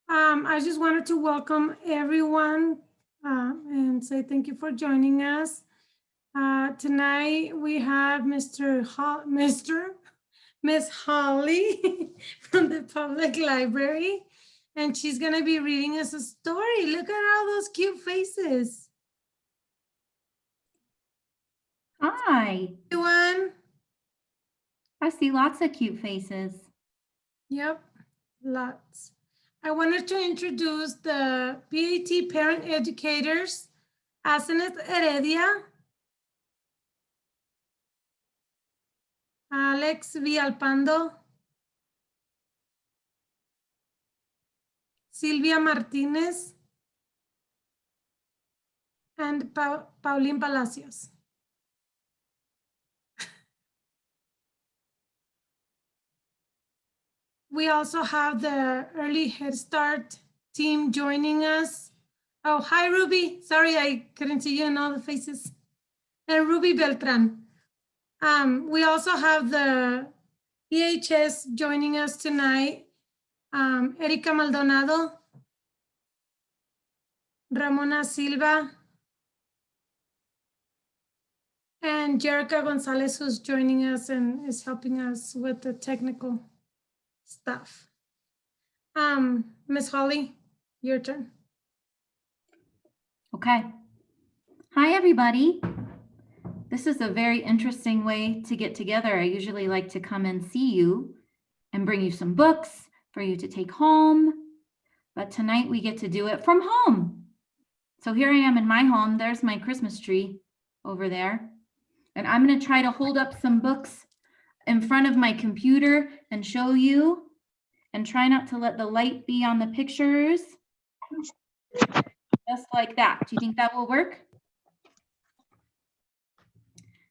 I just wanted to welcome everyone and say thank you for joining us. Tonight we have Miss Holly from the public library, and she's gonna be reading us a story. Look at all those cute faces. Hi. Everyone. I see lots of cute faces. Yep, lots. I wanted to introduce the PAT parent educators, Asenet Heredia, Alex Villalpando, Silvia Martinez, and Pauline Palacios. We also have the Early Head Start team joining us. Oh, hi, Ruby. Sorry, I couldn't see you in all the faces. And Ruby Beltran. We also have the EHS joining us tonight. Erika Maldonado, Ramona Silva, and Jerica Gonzalez, who's joining us and is helping us with the technical stuff. Miss Holly, your turn. Okay. Hi, everybody. This is a very interesting way to get together. I usually like to come and see you and bring you some books for you to take home. But tonight we get to do it from home. So here I am in my home. There's my Christmas tree over there. And I'm going to try to hold up some books in front of my computer and show you, and try not to let the light be on the pictures. Just like that. Do you think that will work?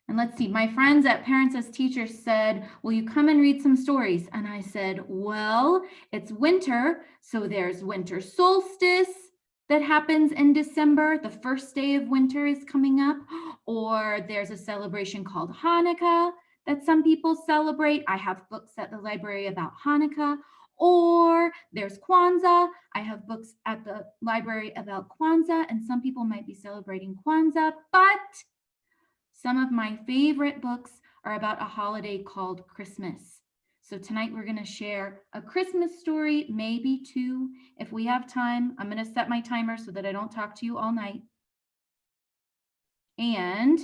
And let's see, my friends at Parents as Teachers said, will you come and read some stories? And I said, well, it's winter, so there's winter solstice that happens in December. The first day of winter is coming up. Or there's a celebration called Hanukkah that some people celebrate. I have books at the library about Hanukkah. Or there's Kwanzaa. I have books at the library about Kwanzaa, and some people might be celebrating Kwanzaa, but some of my favorite books are about a holiday called Christmas. So tonight we're going to share a Christmas story, maybe two, if we have time. I'm going to set my timer so that I don't talk to you all night. And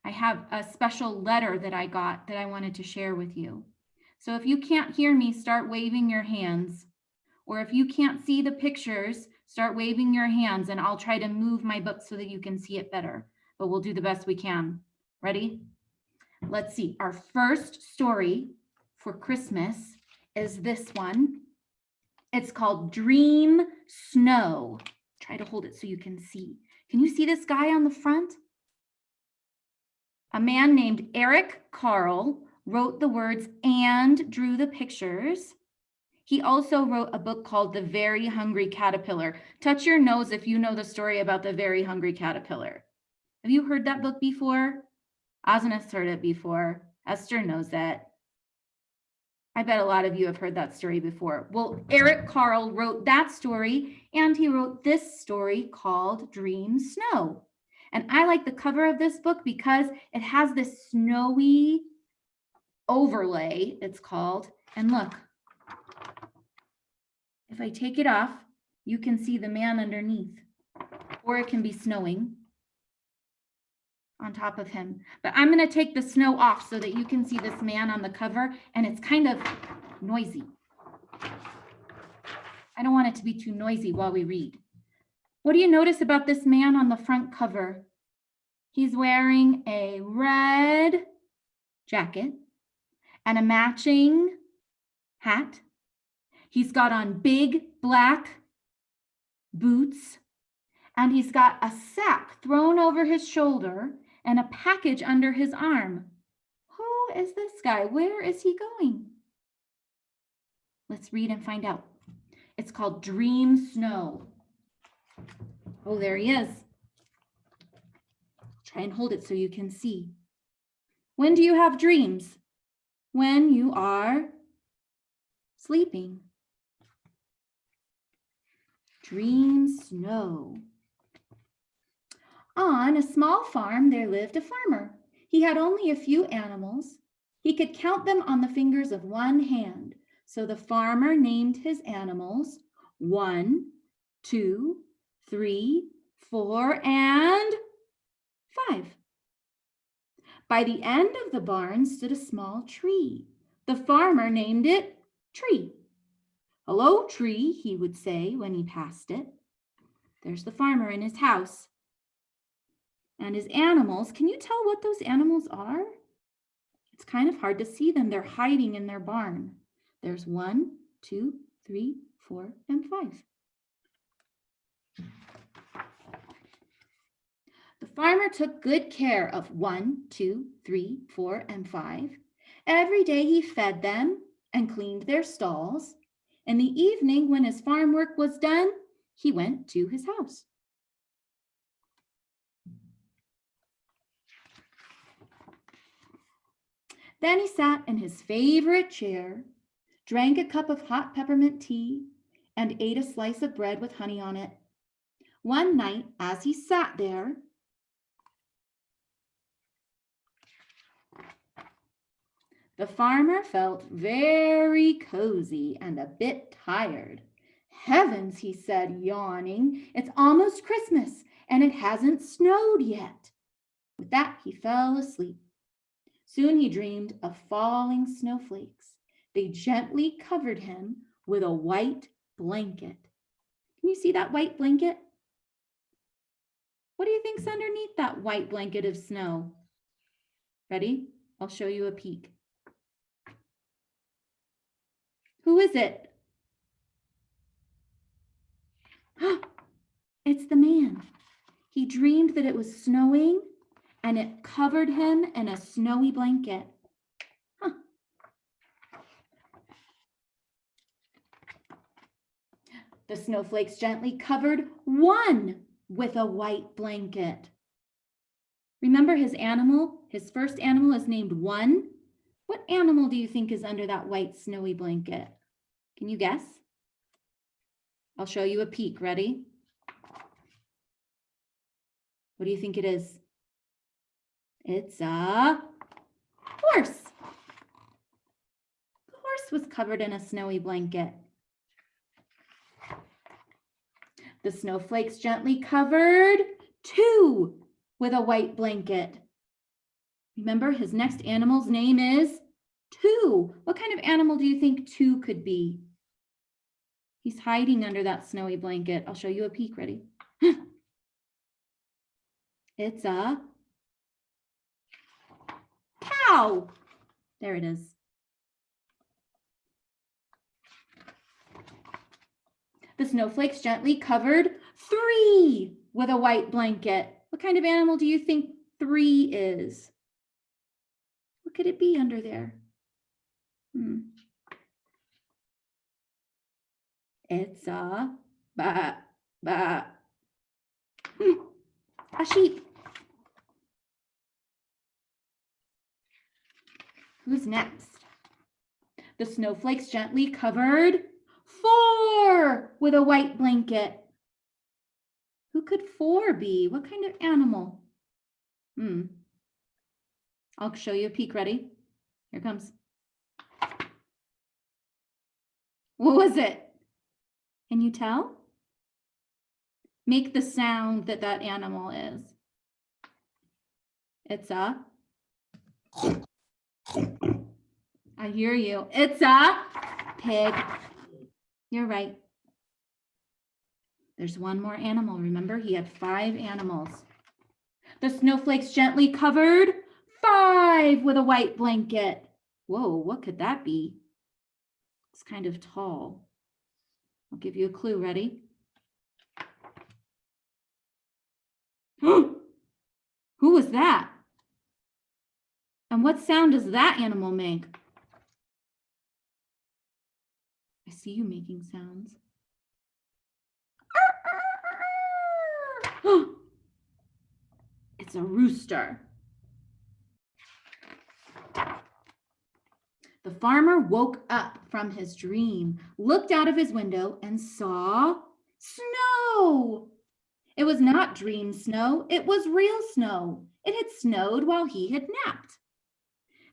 I have a special letter that I got that I wanted to share with you. So if you can't hear me, start waving your hands. Or if you can't see the pictures, start waving your hands, and I'll try to move my book so that you can see it better. But we'll do the best we can. Ready? Let's see. Our first story for Christmas is this one. It's called Dream Snow. Try to hold it so you can see. Can you see this guy on the front? A man named Eric Carle wrote the words and drew the pictures. He also wrote a book called The Very Hungry Caterpillar. Touch your nose if you know the story about the Very Hungry Caterpillar. Have you heard that book before? Osna's heard it before. Esther knows that. I bet a lot of you have heard that story before. Well, Eric Carle wrote that story, and he wrote this story called Dream Snow. And I like the cover of this book because it has this snowy overlay, it's called. And look, if I take it off, you can see the man underneath, or it can be snowing on top of him. But I'm going to take the snow off so that you can see this man on the cover, and it's kind of noisy. I don't want it to be too noisy while we read. What do you notice about this man on the front cover? He's wearing a red jacket and a matching hat. He's got on big black boots, and he's got a sack thrown over his shoulder and a package under his arm. Who is this guy? Where is he going? Let's read and find out. It's called Dream Snow. Oh, there he is. Try and hold it so you can see. When do you have dreams? When you are sleeping. Dream snow. On a small farm, there lived a farmer. He had only a few animals. He could count them on the fingers of one hand. So the farmer named his animals 1, 2, 3, 4, and 5. By the end of the barn stood a small tree. The farmer named it Tree. "Hello, tree," he would say when he passed it. There's the farmer in his house. And his animals, can you tell what those animals are? It's kind of hard to see them. They're hiding in their barn. There's 1, 2, 3, 4, and 5. The farmer took good care of 1, 2, 3, 4, and 5. Every day he fed them and cleaned their stalls. In the evening, when his farm work was done, he went to his house. Then he sat in his favorite chair, drank a cup of hot peppermint tea, and ate a slice of bread with honey on it. One night, as he sat there, the farmer felt very cozy and a bit tired. "Heavens," he said, yawning, "it's almost Christmas and it hasn't snowed yet." With that, he fell asleep. Soon he dreamed of falling snowflakes. They gently covered him with a white blanket. Can you see that white blanket? What do you think's underneath that white blanket of snow? Ready? I'll show you a peek. Who is it? It's the man. He dreamed that it was snowing and it covered him in a snowy blanket. The snowflakes gently covered one with a white blanket. Remember his animal? His first animal is named 1. What animal do you think is under that white snowy blanket? Can you guess? I'll show you a peek. Ready? What do you think it is? It's a horse. The horse was covered in a snowy blanket. The snowflakes gently covered 2 with a white blanket. Remember, his next animal's name is 2. What kind of animal do you think 2 could be? He's hiding under that snowy blanket. I'll show you a peek. Ready? It's a cow. There it is. The snowflakes gently covered 3 with a white blanket. What kind of animal do you think 3 is? What could it be under there? It's a sheep. Who's next? The snowflakes gently covered 4 with a white blanket. Who could 4 be? What kind of animal? I'll show you a peek. Ready? Here it comes. What was it? Can you tell? Make the sound that that animal is. It's a... I hear you. It's a pig. You're right. There's one more animal. Remember, he had 5 animals. The snowflakes gently covered 5 with a white blanket. Whoa, what could that be? It's kind of tall. I'll give you a clue. Ready? Who was that? And what sound does that animal make? I see you making sounds. It's a rooster. The farmer woke up from his dream, looked out of his window, and saw Snow! It was not dream snow, it was real snow. It had snowed while he had napped.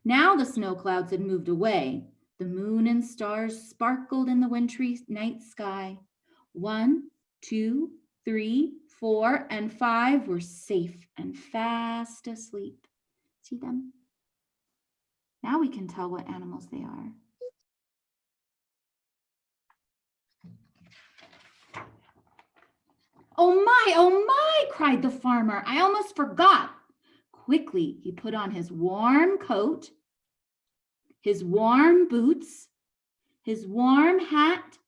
Now the snow clouds had moved away. The moon and stars sparkled in the wintry night sky. 1, 2, 3, 4, and 5 were safe and fast asleep. See them? Now we can tell what animals they are. Oh my, cried the farmer. I almost forgot. Quickly, he put on his warm coat, his warm boots, his warm hat,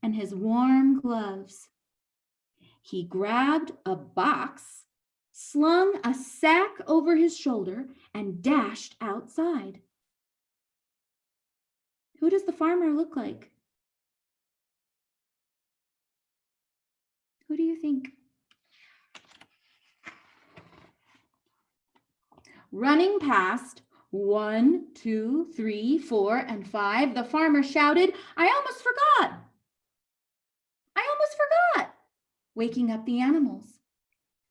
and his warm gloves. He grabbed a box, slung a sack over his shoulder, and dashed outside. Who does the farmer look like? Who do you think? Running past 1, 2, 3, 4, and 5, the farmer shouted, I almost forgot. I almost forgot. Waking up the animals.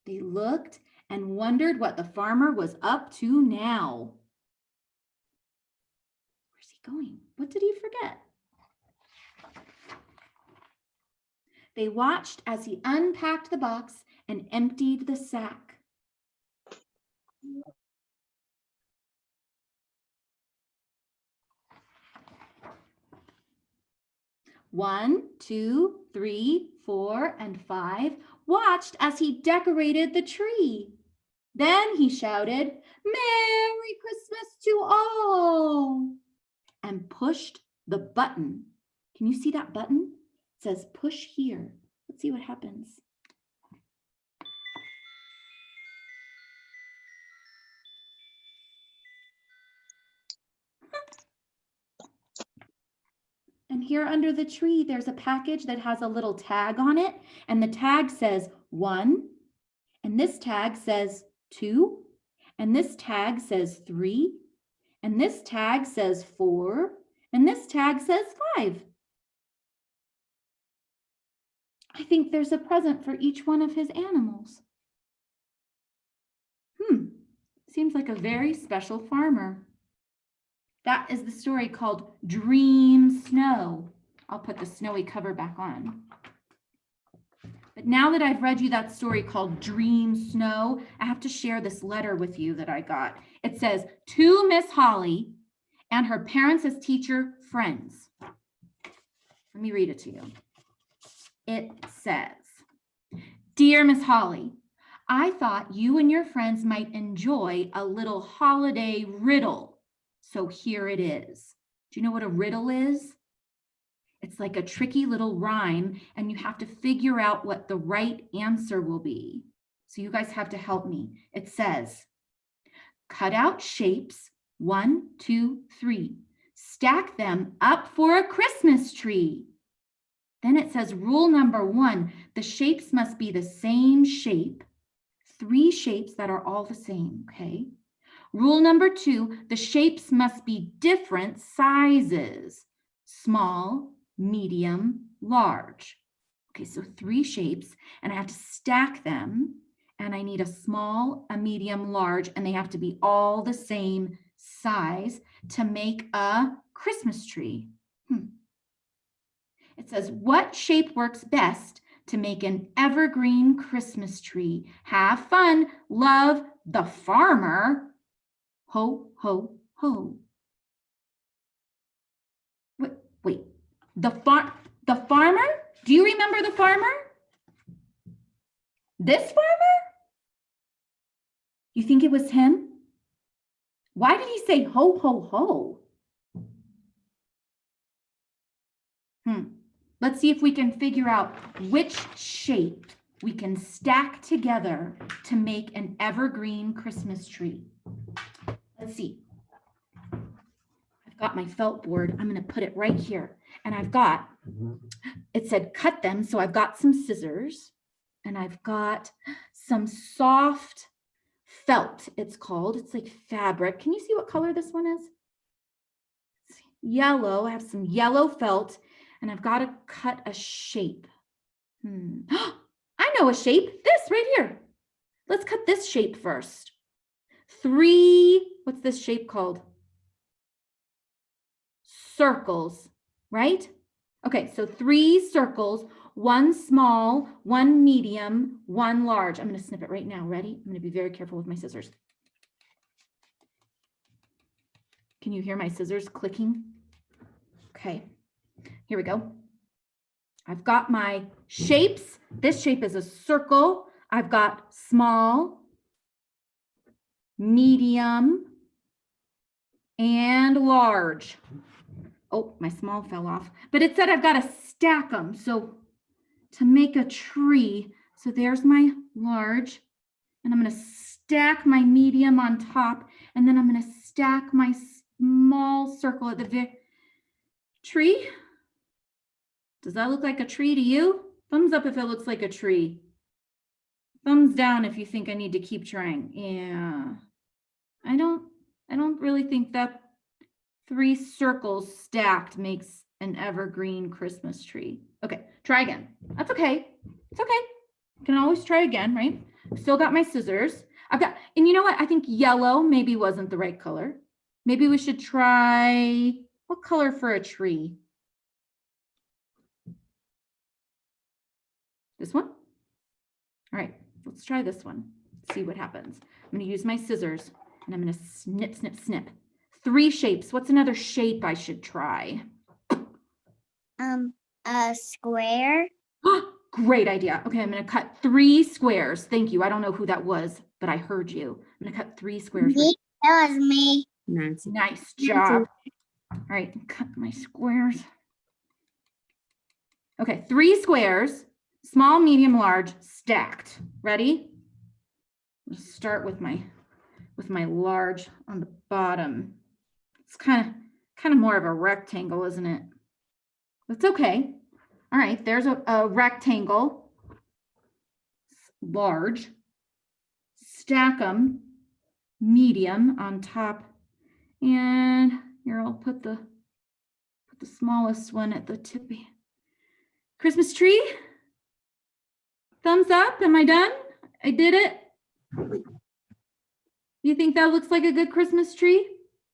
They looked and wondered what the farmer was up to now. Where's he going? What did he forget? They watched as he unpacked the box and emptied the sack. One, 2, 3, 4, and 5 watched as he decorated the tree. Then he shouted, Merry Christmas to all, and pushed the button. Can you see that button? It says push here. Let's see what happens. And here under the tree, there's a package that has a little tag on it. And the tag says 1. And this tag says 2. And this tag says 3. And this tag says 4. And this tag says 5. I think there's a present for each one of his animals. Seems like a very special farmer. That is the story called Dream Snow. I'll put the snowy cover back on. But now that I've read you that story called Dream Snow, I have to share this letter with you that I got. It says, to Miss Holly and her parents as teacher friends. Let me read it to you. It says, Dear Miss Holly, I thought you and your friends might enjoy a little holiday riddle. So here it is. Do you know what a riddle is? It's like a tricky little rhyme, and you have to figure out what the right answer will be. So you guys have to help me. It says, cut out shapes, 1, 2, 3. Stack them up for a Christmas tree. Then it says rule number 1, the shapes must be the same shape. 3 shapes that are all the same, okay? Rule number 2, the shapes must be different sizes. Small, medium, large. Okay, so 3 shapes, and I have to stack them, and I need a small, a medium, large, and they have to be all the same size to make a Christmas tree. It says, what shape works best to make an evergreen Christmas tree? Have fun. Love, the farmer. Ho, ho, ho. Wait. The farmer? Do you remember the farmer? This farmer? You think it was him? Why did he say ho, ho, ho? Let's see if we can figure out which shape we can stack together to make an evergreen Christmas tree. Let's see. I've got my felt board. I'm going to put it right here. And I've got, it said cut them. So I've got some scissors and I've got some soft felt, it's called. It's like fabric. Can you see what color this one is? It's yellow. I have some yellow felt and I've got to cut a shape. I know a shape. This right here. Let's cut this shape first. 3, what's this shape called? Circles, right? Okay, so 3 circles, 1 small, 1 medium, 1 large. I'm going to snip it right now. Ready? I'm going to be very careful with my scissors. Can you hear my scissors clicking? Okay, here we go. I've got my shapes. This shape is a circle. I've got small, medium, and large. Oh, my small fell off. But it said I've got to stack them. So to make a tree, so there's my large, and I'm going to stack my medium on top, and then I'm going to stack my small circle at the tree. Does that look like a tree to you? Thumbs up if it looks like a tree. Thumbs down if you think I need to keep trying. Yeah. I don't really think that 3 circles stacked makes an evergreen Christmas tree. Okay, try again. That's okay. It's okay. You can always try again, right? Still got my scissors. And you know what? I think yellow maybe wasn't the right color. Maybe we should try, what color for a tree? This one? All right, let's try this one. See what happens. I'm going to use my scissors and I'm going to snip, snip, snip. 3 shapes. What's another shape I should try? A square. Great idea. Okay, I'm going to cut 3 squares. Thank you. I don't know who that was, but I heard you. I'm going to cut 3 squares. Me? That was me. Nice job. All right, cut my squares. Okay, 3 squares, small, medium, large, stacked. Ready? Let's start with my large on the bottom. It's kind of more of a rectangle, isn't it? That's okay. All right, there's a rectangle, large. Stack them, medium on top, and here I'll put the smallest one at the tippy. Christmas tree. Thumbs up. Am I done? I did it. You think that looks like a good Christmas tree?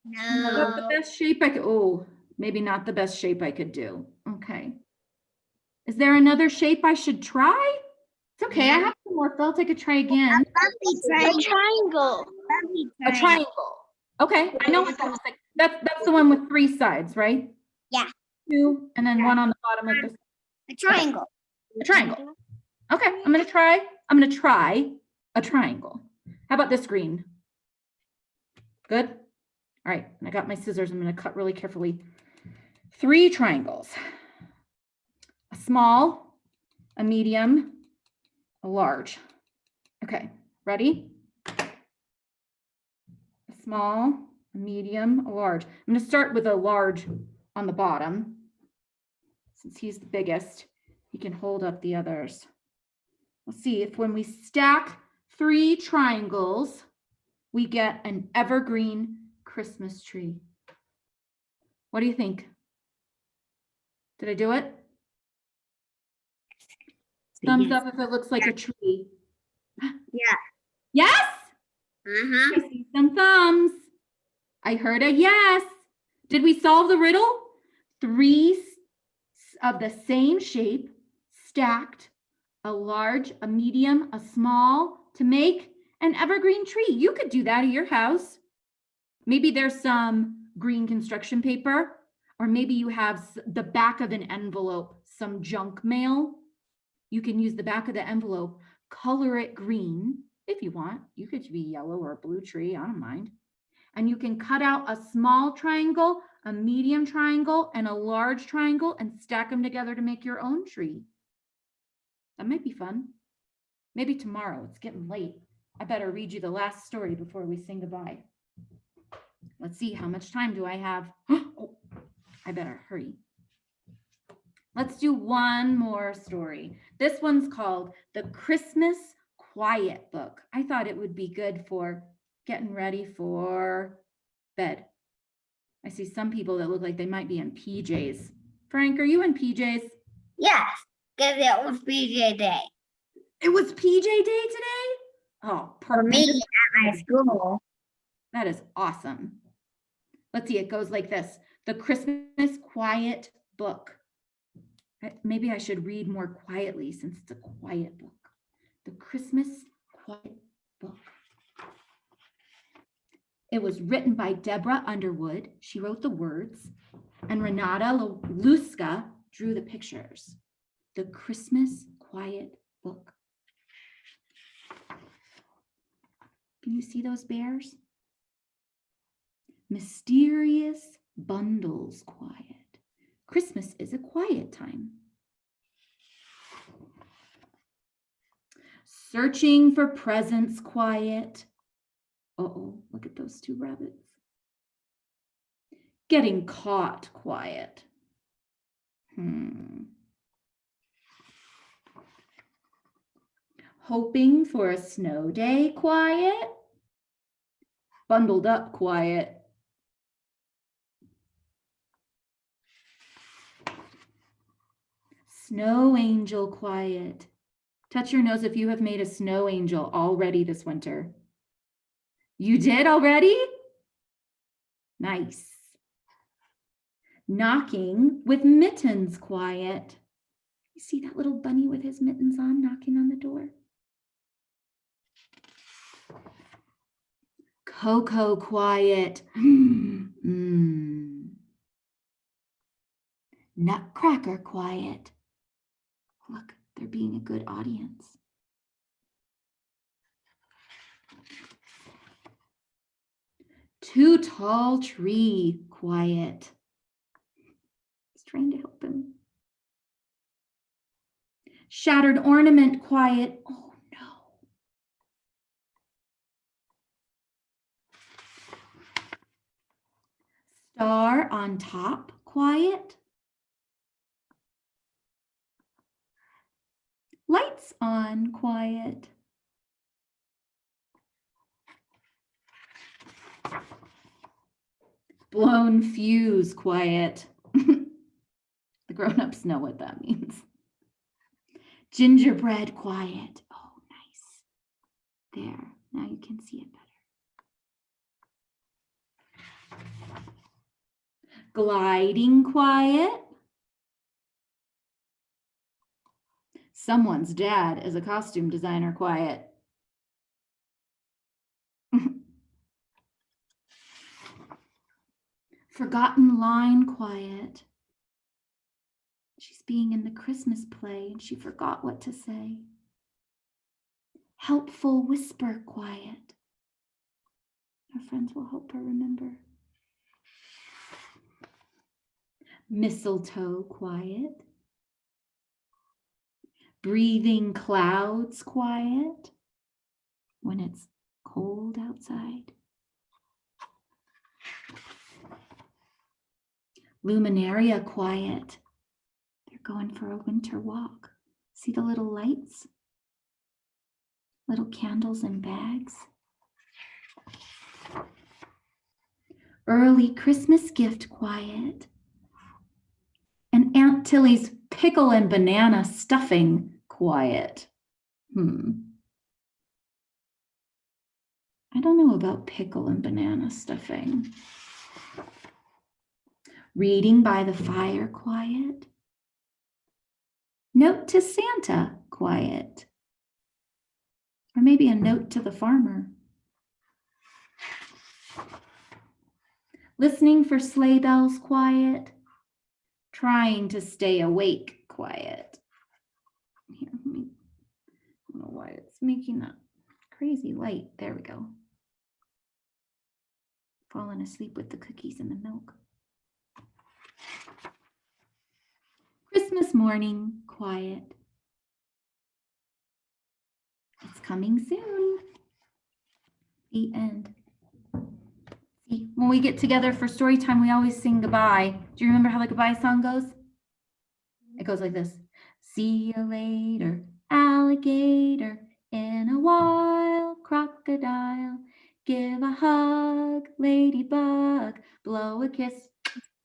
No. That's the best shape I could. Oh, maybe not the best shape I could do. Okay. Is there another shape I should try? It's okay. I have some more felt. I could try again. A triangle. A triangle. Okay. I know what that looks like. That's the one with 3 sides, right? Yeah. 2 and then 1 on the bottom like this. A triangle. A triangle. Okay. I'm going to try a triangle. How about this green? Good. All right. I got my scissors. I'm going to cut really carefully. 3 triangles. A small, a medium, a large. Okay. Ready? A small, a medium, a large. I'm going to start with a large on the bottom. Since he's the biggest, he can hold up the others. Let's see if when we stack 3 triangles, we get an evergreen Christmas tree. What do you think? Did I do it? Thumbs up if it looks like a tree. Yeah. Yes? Uh-huh. I see some thumbs. I heard a yes. Did we solve the riddle? 3 of the same shape, stacked, a large, a medium, a small, to make an evergreen tree. You could do that at your house. Maybe there's some green construction paper, or maybe you have the back of an envelope, some junk mail. You can use the back of the envelope, color it green if you want. You could be yellow or a blue tree, I don't mind. And you can cut out a small triangle, a medium triangle, and a large triangle and stack them together to make your own tree. That might be fun. Maybe tomorrow. It's getting late. I better read you the last story before we sing goodbye. Let's see, how much time do I have? Oh, I better hurry. Let's do one more story. This one's called The Christmas Quiet Book. I thought it would be good for getting ready for bed. I see some people that look like they might be in PJs. Frank, are you in PJs? Yes. Because it was PJ Day. It was PJ Day today? Oh, For perfect. me at my school. That is awesome. Let's see, it goes like this. The Christmas Quiet Book. Maybe I should read more quietly since it's a quiet book. The Christmas Quiet Book. It was written by Deborah Underwood. She wrote the words, and Renata Luska drew the pictures. The Christmas Quiet Book. Can you see those bears? Mysterious bundles quiet. Christmas is a quiet time. Searching for presents quiet. Uh-oh, look at those two rabbits. Getting caught quiet. Hoping for a snow day quiet. Bundled up quiet. Snow angel quiet. Touch your nose if you have made a snow angel already this winter. You did already? Nice. Knocking with mittens quiet. You see that little bunny with his mittens on knocking on the door? Cocoa quiet. Nutcracker quiet. Look, they're being a good audience. Too tall tree quiet. He's trying to help him. Shattered ornament quiet. Oh no. Star on top quiet. Lights on quiet. Blown fuse quiet. The grown-ups know what that means. Gingerbread quiet. Oh, nice. There, now you can see it better. Gliding quiet. Someone's dad is a costume designer quiet. Forgotten line quiet. She's being in the Christmas play and she forgot what to say. Helpful whisper quiet. Her friends will help her remember. Mistletoe quiet. Breathing clouds quiet when it's cold outside. Luminaria quiet. They're going for a winter walk. See the little lights? Little candles and bags. Early Christmas gift quiet. And Aunt Tilly's pickle and banana stuffing quiet. I don't know about pickle and banana stuffing. Reading by the fire quiet. Note to Santa quiet. Or maybe a note to the farmer. Listening for sleigh bells quiet. Trying to stay awake quiet. Here, I don't know why it's making that crazy light. There we go. Falling asleep with the cookies and the milk. Christmas morning, quiet. It's coming soon. The end. See, when we get together for story time, we always sing goodbye. Do you remember how the goodbye song goes? It goes like this. See you later, alligator, in a while, crocodile. Give a hug, ladybug, blow a kiss,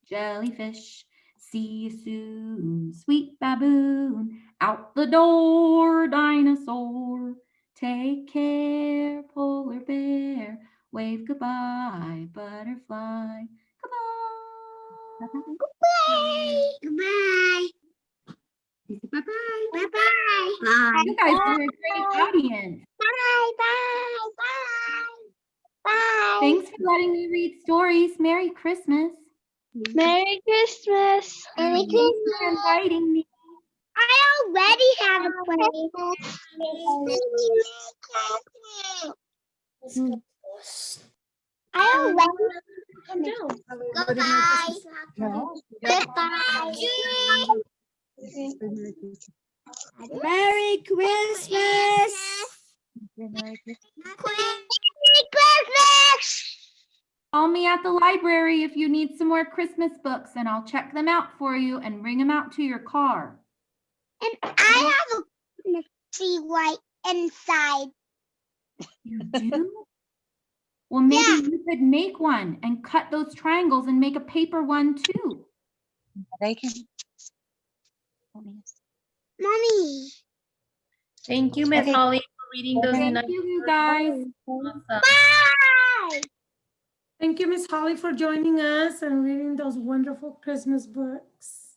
jellyfish. See you soon, sweet baboon. Out the door, dinosaur. Take care, polar bear. Wave goodbye, butterfly. Goodbye. Goodbye. Goodbye. Bye-bye. Bye-bye. Bye. You guys are a great audience. Bye. Bye. Bye. Bye. Thanks for letting me read stories. Merry Christmas. Merry Christmas. Merry Thanks for Christmas. inviting me. I already have a play. I already. Goodbye. Goodbye. Merry Christmas. Merry Christmas. Call me at the library if you need some more Christmas books, and I'll check them out for you and bring them out to your car. And I have a see right inside. You do? Well, maybe Yeah. you could make one and cut those triangles and make a paper one too. They can. Mommy. Thank you, Miss Okay. Holly, for reading those Thank nice you guys. Awesome. Bye. Thank you, Miss Holly, for joining us and reading those wonderful Christmas books.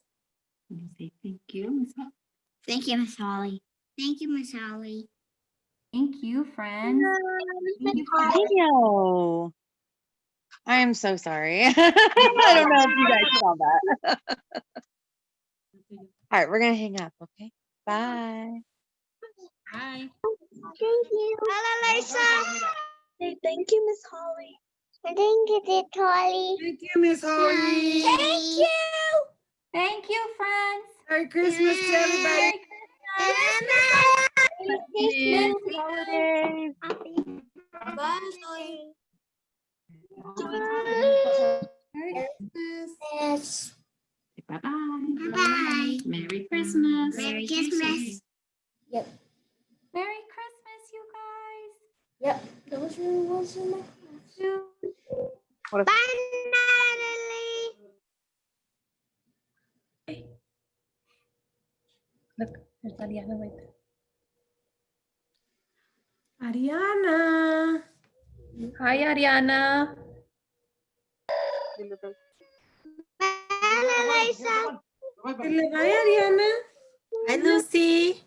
Say thank you, Miss Holly. Thank you, Miss Holly. Thank you, Miss Holly. Thank you, friends. Thank you, friends. Yo. I am so sorry. I don't know if you guys saw that. All right, we're gonna hang up, okay? Bye. Bye. Thank you. Hello, Lisa. Thank you, Miss Holly. Thank you, Miss Holly. Thank you, Miss Holly. Thank you. Thank you, friends. Merry Christmas to everybody. Holidays. Yes. Bye-bye. Bye-bye. Merry Christmas. Merry Christmas. Merry Christmas, you guys. Yep. Those are the ones in my What if- Bye, Natalie. Look, there's Ariana right there. Ariana. Hi, Ariana. Bye, Lisa. Dile bye, Ariana. Hi, Lucy.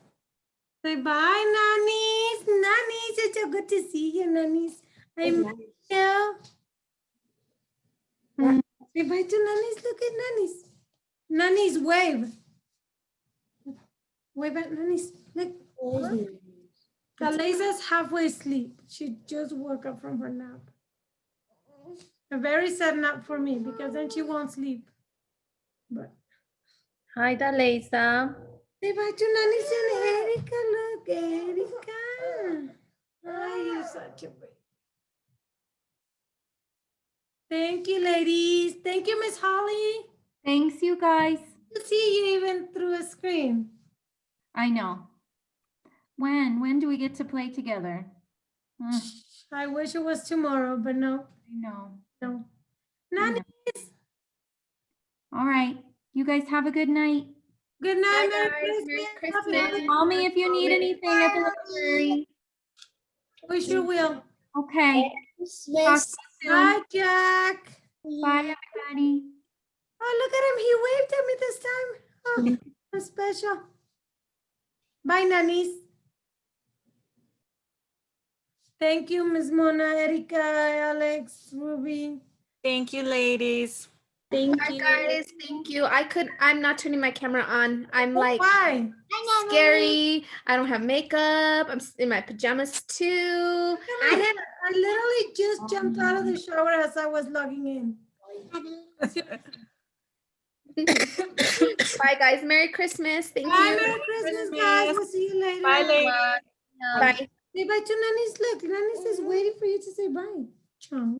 Say bye, nannies. Nannies, it's so good to see you, nannies. I miss you. Say bye to nannies. Look at nannies. Nannies, wave. Wave at nannies. Look. Eliza's halfway asleep. She just woke up from her nap. A very sad nap for me because then she won't sleep. But Hi, Dalesa. say bye to nannies and Erica. Look, Erica. Oh, you're such a baby. Thank you, ladies. Thank you, Miss Holly. Thanks, you guys. To see you even through a screen. I know. When do we get to play together? I I wish it was tomorrow, but no, know. no. I know. Nannies, All right. You guys have a good night. good night. Bye, Merry guys. Merry Christmas. Christmas. Call me if you need anything at the library. We sure will. Okay. Talk to you soon. Bye, Jack. Bye, everybody. Oh, look at him. He waved at me this time. Oh, that's special. Bye, nannies. Thank you, Ms. Mona, Erica, Alex, Ruby. Thank you, ladies. Thank Hi you. guys, thank you. I'm not turning my camera on. I'm like Why? scary. I don't have makeup. I'm in my pajamas too. I literally just jumped out of the shower as I was logging in. Bye guys. Merry Christmas. Thank Bye, you. Merry Christmas, guys. We'll see you later. Bye, ladies. Bye. Say bye to Nanny's. Look, Nanny's is waiting for you to say bye. Chunk.